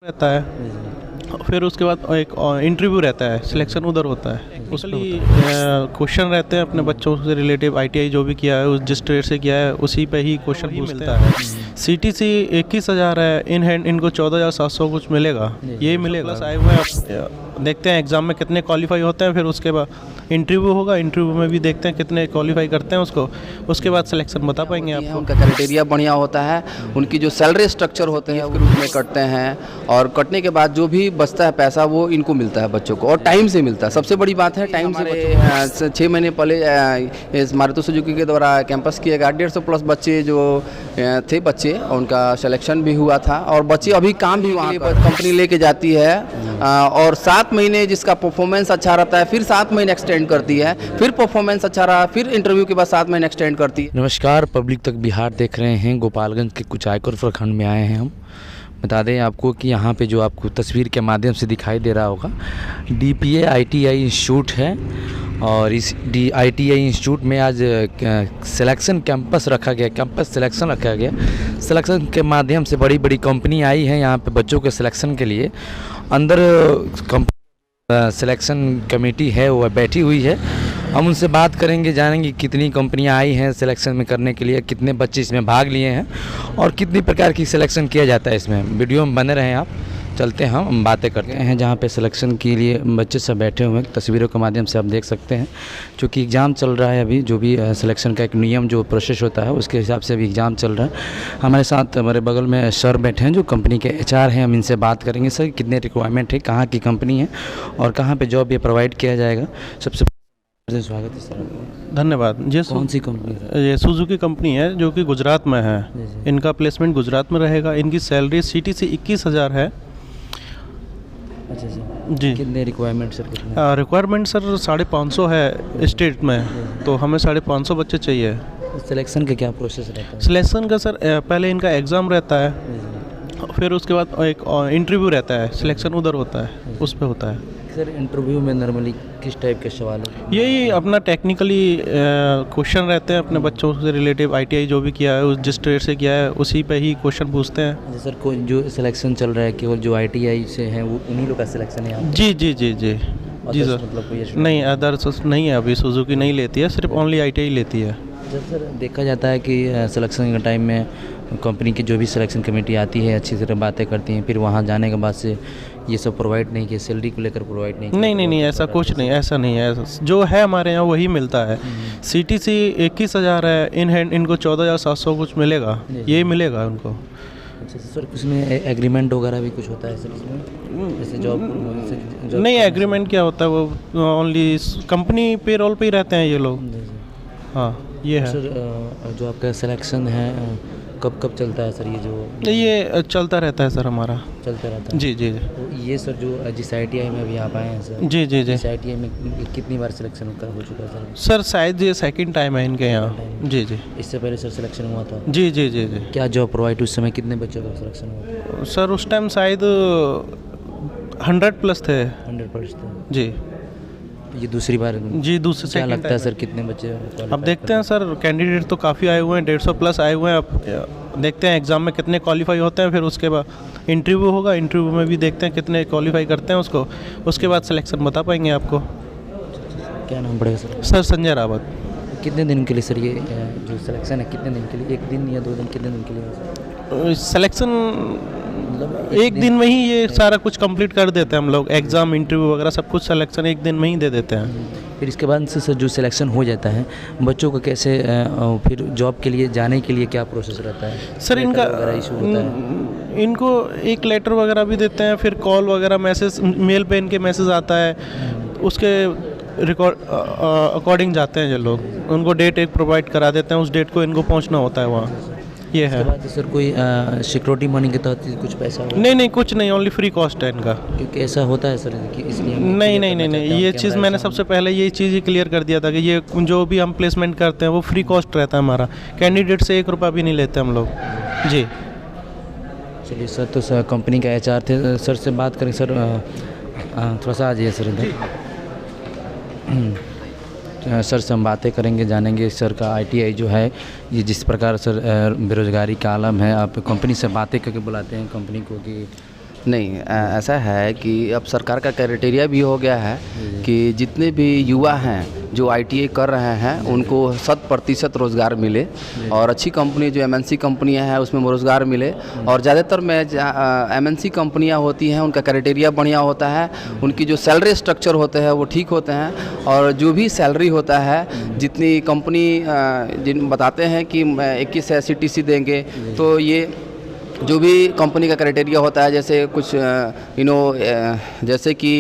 रहता है। फिर उसके बाद एक इंटरव्यू रहता है, सिलेक्शन उधर होता है। उसमें क्वेश्चन रहते हैं अपने बच्चों से रिलेटिव, आईटीआई जो भी किया है उस जिस ट्रेड से किया है उसी पे ही क्वेश्चन पूछता है। सीटीसी 21,000 है, इन हैंड इनको 14,700 कुछ मिलेगा, ये मिलेगा। प्लस आए हुए हैं, देखते हैं एग्ज़ाम में कितने क्वालिफाई होते हैं। फिर उसके बाद इंटरव्यू होगा, इंटरव्यू में भी देखते हैं कितने क्वालिफाई करते हैं उसको, उसके बाद सिलेक्शन बता पाएंगे आपको। उनका क्राइटेरिया बढ़िया होता है, उनकी जो सैलरी स्ट्रक्चर होते हैं उसके रूप में कटते हैं, और कटने के बाद जो भी बचता है पैसा वो इनको मिलता है बच्चों को, और टाइम से मिलता है। सबसे बड़ी बात है टाइम से। 6 महीने पहले मारुति सुजुकी के द्वारा कैंपस किया गया, 150+ बच्चे जो थे बच्चे, उनका सिलेक्शन भी हुआ था, और बच्चे अभी काम भी वहाँ कंपनी लेके जाती है, और 7 महीने जिसका परफॉर्मेंस अच्छा रहता है फिर 7 महीने एक्सटेंड करती है, फिर परफॉर्मेंस अच्छा रहा फिर इंटरव्यू के बाद 7 महीने एक्सटेंड करती है। नमस्कार, पब्लिक तक बिहार देख रहे हैं। गोपालगंज के कुचायकोट प्रखंड में आए हैं हम। बता दें आपको कि यहाँ पे जो आपको तस्वीर के माध्यम से दिखाई दे रहा होगा, डीपीए आईटीआई इंस्टीट्यूट है, और इस आईटीआई इंस्टीट्यूट में आज सिलेक्शन कैंपस रखा गया, कैंपस सिलेक्शन रखा गया। सिलेक्शन के माध्यम से बड़ी बड़ी कंपनी आई है यहाँ पे बच्चों के सिलेक्शन के लिए। अंदर सिलेक्शन कमेटी है वो बैठी हुई है, हम उनसे बात करेंगे, जानेंगे कितनी कंपनियां आई हैं सिलेक्शन में करने के लिए, कितने बच्चे इसमें भाग लिए हैं और कितनी प्रकार की सिलेक्शन किया जाता है इसमें। वीडियो में बने रहें आप। चलते हैं हम बातें करते हैं जहाँ पे सिलेक्शन के लिए बच्चे सब बैठे हुए हैं। तस्वीरों के माध्यम से आप देख सकते हैं, क्योंकि एग्ज़ाम चल रहा है अभी, जो भी सिलेक्शन का एक नियम जो प्रोसेस होता है उसके हिसाब से अभी एग्ज़ाम चल रहा है। हमारे साथ हमारे बगल में सर बैठे हैं जो कंपनी के एचआर हैं, हम इनसे बात करेंगे। सर, कितने रिक्वायरमेंट है, कहाँ की कंपनी है और कहाँ पर जॉब ये प्रोवाइड किया जाएगा? सबसे स्वागत है सर। धन्यवाद। ये कौन सी कंपनी है? ये सुजुकी कंपनी है जो कि गुजरात में है। इनका प्लेसमेंट गुजरात में रहेगा। इनकी सैलरी सीटीसी 21,000 है। अच्छा जी। कितने रिक्वायरमेंट सर? रिक्वायरमेंट सर 550 है स्टेट में, तो हमें 550 बच्चे चाहिए। सिलेक्शन का क्या प्रोसेस रहता है? सिलेक्शन का सर पहले इनका एग्ज़ाम रहता है, फिर उसके बाद एक इंटरव्यू रहता है, सिलेक्शन उधर होता है, उस पर होता है। सर, इंटरव्यू में नॉर्मली किस टाइप के सवाल है? यही अपना टेक्निकली क्वेश्चन रहते हैं अपने बच्चों से रिलेटिव, आईटीआई जो भी किया है उस जिस ट्रेड से किया है उसी पे ही क्वेश्चन पूछते हैं। सर, कोई जो सिलेक्शन चल रहा है केवल जो आईटीआई से हैं वो उन्हीं लोग का सिलेक्शन है यहाँ? जी जी जी जी जी सर। मतलब कोई नहीं, अदर्स नहीं है, अभी सुजुकी नहीं लेती है, सिर्फ ओनली आईटीआई लेती है। जब सर देखा जाता है कि सिलेक्शन के टाइम में कंपनी की जो भी सिलेक्शन कमेटी आती है अच्छी तरह बातें करती हैं, फिर वहाँ जाने के बाद से ये सब प्रोवाइड नहीं किया, सैलरी को लेकर प्रोवाइड नहीं? नहीं, ऐसा कुछ नहीं, ऐसा नहीं है। जो है हमारे यहाँ वही मिलता है। सीटीसी 21,000 है, इन हैंड इनको 14,700 कुछ मिलेगा, ये मिलेगा उनको। अच्छा सर, उसमें एग्रीमेंट वगैरह भी कुछ होता है सर इसमें? जैसे जॉब नहीं, एग्रीमेंट क्या होता है, वो ओनली कंपनी पे रोल पे ही रहते हैं ये लोग। हाँ, ये है सर। जो आपका सिलेक्शन है कब कब चलता है सर? ये चलता रहता है सर, हमारा चलता रहता है। जी जी। तो ये सर जो जिस ITI में अभी आप आए हैं सर, जी जी जी, इस ITI में कितनी बार सिलेक्शन हो चुका है सर? सर शायद ये सेकंड टाइम है इनके यहाँ। जी जी। इससे पहले सर सिलेक्शन हुआ था? जी जी जी जी। क्या जॉब प्रोवाइड उस समय कितने बच्चों का सिलेक्शन हुआ? सर उस टाइम शायद 100+ थे। 100% जी। ये दूसरी बार? जी, दूसरे। क्या लगता है सर कितने बच्चे? अब देखते हैं सर, कैंडिडेट तो काफ़ी आए हुए हैं, 150+ आए हुए हैं। अब देखते हैं एग्ज़ाम में कितने क्वालिफाई होते हैं, फिर उसके बाद इंटरव्यू होगा, इंटरव्यू में भी देखते हैं कितने क्वालिफाई करते हैं उसको, उसके बाद सिलेक्शन बता पाएंगे आपको। क्या नाम पड़ेगा सर? सर संजय रावत। कितने दिन के लिए सर ये जो सिलेक्शन है, कितने दिन के लिए? 1 दिन या 2 दिन? कितने दिन के लिए सिलेक्शन मतलब 1 दिन में ही ये सारा कुछ कंप्लीट कर देते हैं हम लोग, एग्ज़ाम इंटरव्यू वगैरह सब कुछ सिलेक्शन 1 दिन में ही दे देते हैं। फिर इसके बाद से सर जो सिलेक्शन हो जाता है बच्चों को कैसे फिर जॉब के लिए जाने के लिए क्या प्रोसेस रहता है सर? इनका इशू होता है? इनको एक लेटर वगैरह भी देते हैं, फिर कॉल वगैरह, मैसेज, मेल पे इनके मैसेज आता है, उसके अकॉर्डिंग जाते हैं ये लोग, उनको डेट एक प्रोवाइड करा देते हैं, उस डेट को इनको पहुंचना होता है वहाँ। ये है। उसके बाद सर कोई सिक्योरिटी मनी के तहत कुछ पैसा होगा? नहीं, कुछ नहीं, ओनली फ्री कॉस्ट है इनका। क्योंकि ऐसा होता है सर कि इसलिए नहीं, ये चीज़ मैंने सबसे पहले ये चीज़ ही क्लियर कर दिया था कि ये जो भी हम प्लेसमेंट करते हैं वो फ्री कॉस्ट रहता है हमारा, कैंडिडेट से 1 रुपया भी नहीं लेते हम लोग। जी। चलिए सर, तो सर कंपनी का HR थे, सर से बात करें सर। थोड़ा सा आ जाइए सर इधर। सर से हम बातें करेंगे, जानेंगे सर का ITI जो है ये जिस प्रकार सर बेरोज़गारी का आलम है, आप कंपनी से बातें करके बुलाते हैं कंपनी को कि नहीं, ऐसा है कि अब सरकार का क्राइटेरिया भी हो गया है कि जितने भी युवा हैं जो आईटीआई कर रहे हैं उनको 100% रोज़गार मिले और अच्छी कंपनी जो एमएनसी कंपनियां हैं उसमें रोज़गार मिले। और ज़्यादातर में एमएनसी कंपनियां होती हैं उनका क्राइटेरिया बढ़िया होता है, उनकी जो सैलरी स्ट्रक्चर होते हैं वो ठीक होते हैं और जो भी सैलरी होता है जितनी कंपनी जिन बताते हैं कि 21 SCTC देंगे, तो ये जो भी कंपनी का क्राइटेरिया होता है जैसे कुछ जैसे कि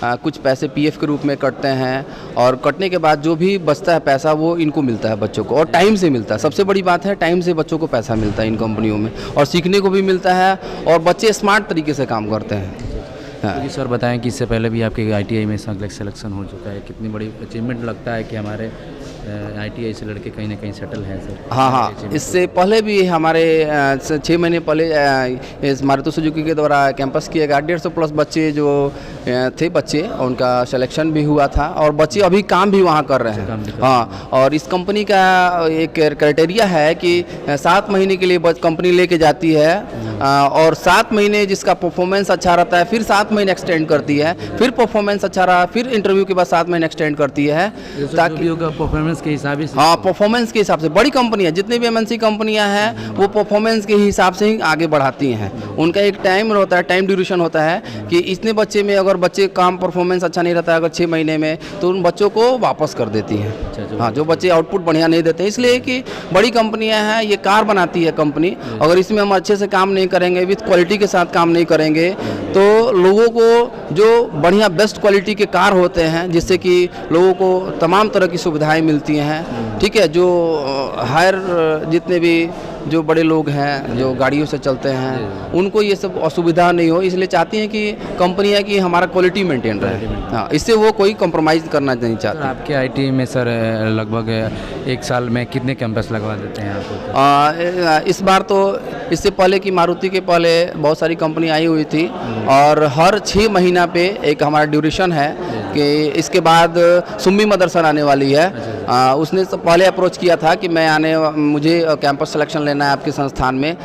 कुछ पैसे पीएफ के रूप में कटते हैं और कटने के बाद जो भी बचता है पैसा वो इनको मिलता है बच्चों को, और टाइम से मिलता है। सबसे बड़ी बात है टाइम से बच्चों को पैसा मिलता है इन कंपनियों में, और सीखने को भी मिलता है और बच्चे स्मार्ट तरीके से काम करते हैं। क्योंकि सर बताएं कि इससे पहले भी आपके आईटीआई में सिलेक्शन हो चुका है, कितनी बड़ी अचीवमेंट लगता है कि हमारे आईटीआई से लड़के कहीं ना कहीं सेटल हैं सर? हाँ, इससे पहले भी हमारे 6 महीने पहले इस मारुति सुजुकी के द्वारा कैंपस किया गया 150+ बच्चे जो थे बच्चे उनका सिलेक्शन भी हुआ था और बच्चे अभी काम भी वहाँ कर रहे हैं। हाँ, और इस कंपनी का एक क्राइटेरिया है कि 7 महीने के लिए कंपनी लेके जाती है और 7 महीने जिसका परफॉर्मेंस अच्छा रहता है फिर 7 महीने एक्सटेंड करती है, फिर परफॉर्मेंस अच्छा रहा फिर इंटरव्यू के बाद 7 महीने एक्सटेंड करती है, ताकि परफॉर्मेंस के हिसाब से। हाँ, परफॉर्मेंस के हिसाब से बड़ी कंपनियां जितने भी एमएनसी कंपनियां हैं वो परफॉर्मेंस के हिसाब से ही आगे बढ़ाती हैं। उनका एक टाइम होता है, टाइम ड्यूरेशन होता है कि इतने बच्चे में अगर बच्चे काम परफॉर्मेंस अच्छा नहीं रहता है अगर 6 महीने में तो उन बच्चों को वापस कर देती है। हाँ, जो बच्चे आउटपुट बढ़िया नहीं देते, इसलिए कि बड़ी कंपनियां हैं, ये कार बनाती है कंपनी, अगर इसमें हम अच्छे से काम नहीं करेंगे, विथ क्वालिटी के साथ काम नहीं करेंगे तो लोगों को जो बढ़िया बेस्ट क्वालिटी के कार होते हैं जिससे कि लोगों को तमाम तरह की सुविधाएं मिलती हैं, ठीक है, जो हायर जितने भी जो बड़े लोग हैं जो गाड़ियों से चलते हैं उनको ये सब असुविधा नहीं हो, इसलिए चाहती हैं कि कंपनियां कि हमारा क्वालिटी मेंटेन रहे। हाँ, इससे वो कोई कॉम्प्रोमाइज़ करना नहीं चाहते। आपके आईटी में सर लगभग 1 साल में कितने कैंपस लगवा देते हैं आपको? इस बार तो इससे पहले कि मारुति के पहले बहुत सारी कंपनी आई हुई थी और हर 6 महीना पे एक हमारा ड्यूरेशन है कि इसके बाद सुम्मी मदरसा आने वाली है। उसने पहले अप्रोच किया था कि मुझे कैंपस सिलेक्शन लेना है आपके संस्थान में,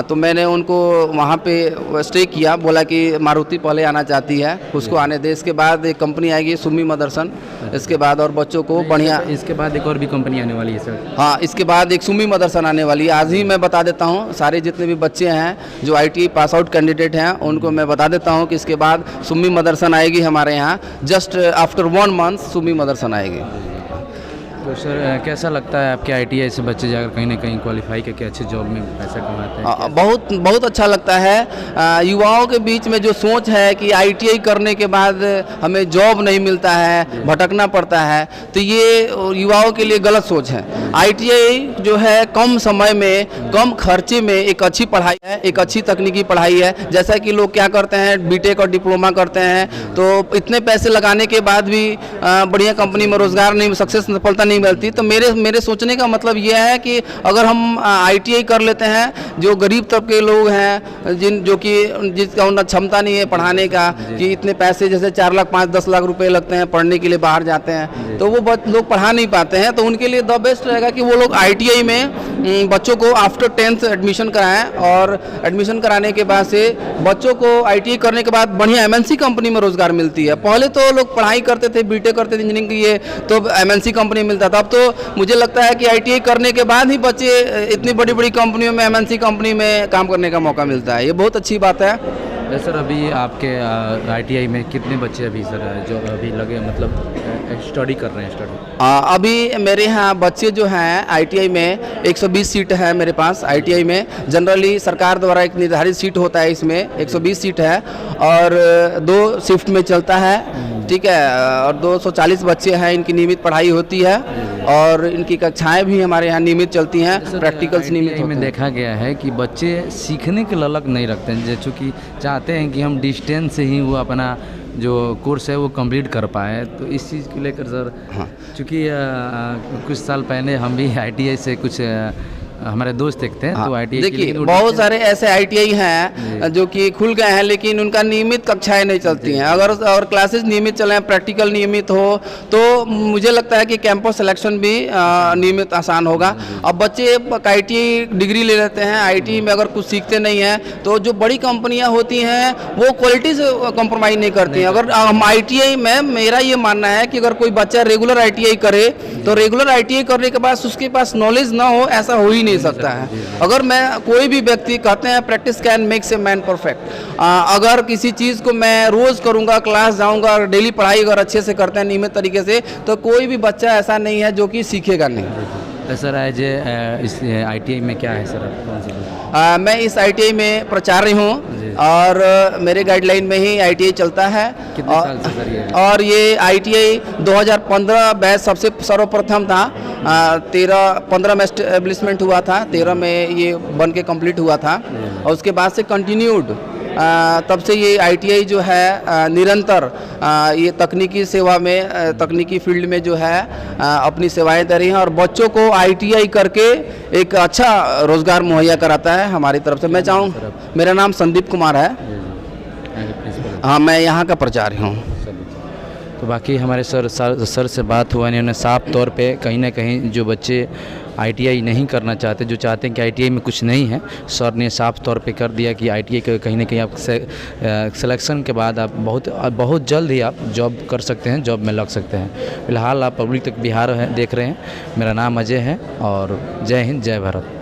तो मैंने उनको वहाँ पे स्टे किया, बोला कि मारुति पहले आना चाहती है, उसको आने दे, इसके बाद एक कंपनी आएगी सुम्मी मदरसन, इसके बाद और बच्चों को बढ़िया, इसके बाद एक और भी कंपनी आने वाली है सर? हाँ, इसके बाद एक सुम्मी मदरसन आने वाली है। आज ही मैं बता देता हूँ सारे जितने भी बच्चे हैं जो आईटीआई पास आउट कैंडिडेट हैं उनको मैं बता देता हूँ कि इसके बाद सुम्मी मदरसन आएगी हमारे यहाँ, जस्ट आफ्टर 1 मंथ सुम्मी मदरसन आएगी। तो सर कैसा लगता है आपके आईटीआई से बच्चे जाकर कहीं ना कहीं क्वालिफाई करके अच्छे जॉब में पैसा कमाते हैं? बहुत बहुत अच्छा लगता है। युवाओं के बीच में जो सोच है कि आईटीआई करने के बाद हमें जॉब नहीं मिलता है, भटकना पड़ता है, तो ये युवाओं के लिए गलत सोच है। आईटीआई जो है कम समय में कम खर्चे में एक अच्छी पढ़ाई है, एक अच्छी तकनीकी पढ़ाई है। जैसा कि लोग क्या करते हैं बीटेक और डिप्लोमा करते हैं तो इतने पैसे लगाने के बाद भी बढ़िया कंपनी में रोजगार नहीं, सक्सेस सफलता नहीं मिलती। तो मेरे सोचने का मतलब ये है कि अगर हम आईटीआई कर लेते हैं, जो गरीब तबके के लोग हैं जिसका उनका क्षमता नहीं है पढ़ाने का कि इतने पैसे जैसे 4 लाख 5-10 लाख रुपए लगते हैं पढ़ने के लिए, बाहर जाते हैं तो वो लोग पढ़ा नहीं पाते हैं, तो उनके लिए द बेस्ट रहेगा कि वो लोग आईटीआई में बच्चों को आफ्टर 10th एडमिशन कराएं और एडमिशन कराने के बाद से बच्चों को आईटीआई करने के बाद बढ़िया एमएनसी कंपनी में रोजगार मिलती है। पहले तो लोग पढ़ाई करते थे, बीटेक करते थे इंजीनियरिंग की, तो एमएनसी कंपनी मिलता था। अब तो मुझे लगता है कि आईटीआई करने के बाद ही बच्चे इतनी बड़ी बड़ी कंपनियों में, एमएनसी कंपनी में काम करने का मौका मिलता है। ये बहुत अच्छी बात है। सर अभी आपके आईटीआई में कितने बच्चे अभी सर जो अभी लगे मतलब स्टडी कर रहे हैं? अभी मेरे यहाँ बच्चे जो हैं आईटीआई में 120 सीट है मेरे पास आईटीआई में। जनरली सरकार द्वारा एक निर्धारित सीट होता है, इसमें 120 सीट है और 2 शिफ्ट में चलता है, ठीक है, और 240 बच्चे हैं, इनकी नियमित पढ़ाई होती है और इनकी कक्षाएं भी हमारे यहाँ नियमित चलती हैं, प्रैक्टिकल्स नियमित होते हैं। में देखा गया है कि बच्चे सीखने के ललक नहीं रखते हैं, चूँकि चाहते हैं कि हम डिस्टेंस से ही वो अपना जो कोर्स है वो कंप्लीट कर पाए, तो इस चीज़ को लेकर सर, हाँ, चूँकि कुछ साल पहले हम भी आईटीआई से कुछ हमारे दोस्त एक थे तो ITI देखिए बहुत सारे ऐसे ITI हैं जो कि खुल गए हैं, लेकिन उनका नियमित कक्षाएं नहीं चलती हैं। अगर और क्लासेस नियमित चले, प्रैक्टिकल नियमित हो, तो मुझे लगता है कि कैंपस सिलेक्शन भी नियमित आसान होगा। अब बच्चे ITI डिग्री ले लेते हैं, ITI में अगर कुछ सीखते नहीं हैं तो जो बड़ी कंपनियां होती हैं वो क्वालिटी से कॉम्प्रोमाइज़ नहीं करती हैं। अगर हम ITI में, मेरा ये मानना है कि अगर कोई बच्चा रेगुलर ITI करे तो रेगुलर ITI करने के बाद उसके पास नॉलेज ना हो, ऐसा हो ही नहीं सकता है। अगर मैं कोई भी व्यक्ति कहते हैं practice can makes a man perfect, अगर किसी चीज़ को मैं रोज़ करूँगा, क्लास जाऊँगा, डेली पढ़ाई अगर अच्छे से करते हैं नियमित तरीके से, तो कोई भी बच्चा ऐसा नहीं है जो कि सीखेगा नहीं। तो सर आज इस ITI में क्या है सर, आप कौन सी मैं इस ITI में प्राचार्य हूँ और मेरे गाइडलाइन में ही ITI चलता है। कितने साल से सर ये? और ये ITI 2015 बैच सबसे सर्वप्रथम था। 15 में एस्टेब्लिशमेंट हुआ था, 13 में ये बन के कंप्लीट हुआ था और उसके बाद से कंटिन्यूड तब से ये ITI जो है निरंतर ये तकनीकी सेवा में, तकनीकी फील्ड में जो है अपनी सेवाएं दे रही हैं और बच्चों को ITI करके एक अच्छा रोज़गार मुहैया कराता है हमारी तरफ से। मैं चाहूँ, मेरा नाम संदीप कुमार है, हाँ मैं यहाँ का प्राचार्य हूँ। तो बाकी हमारे सर से बात हुआ, इन्होंने साफ तौर पे कहीं ना कहीं जो बच्चे ITI नहीं करना चाहते, जो चाहते हैं कि ITI में कुछ नहीं है, सर ने साफ तौर पे कर दिया कि ITI कहीं ना कहीं आप सिलेक्शन के बाद आप बहुत जल्द ही आप जॉब कर सकते हैं, जॉब में लग सकते हैं। फिलहाल आप पब्लिक तक बिहार देख रहे हैं। मेरा नाम अजय है और जय हिंद, जय भारत।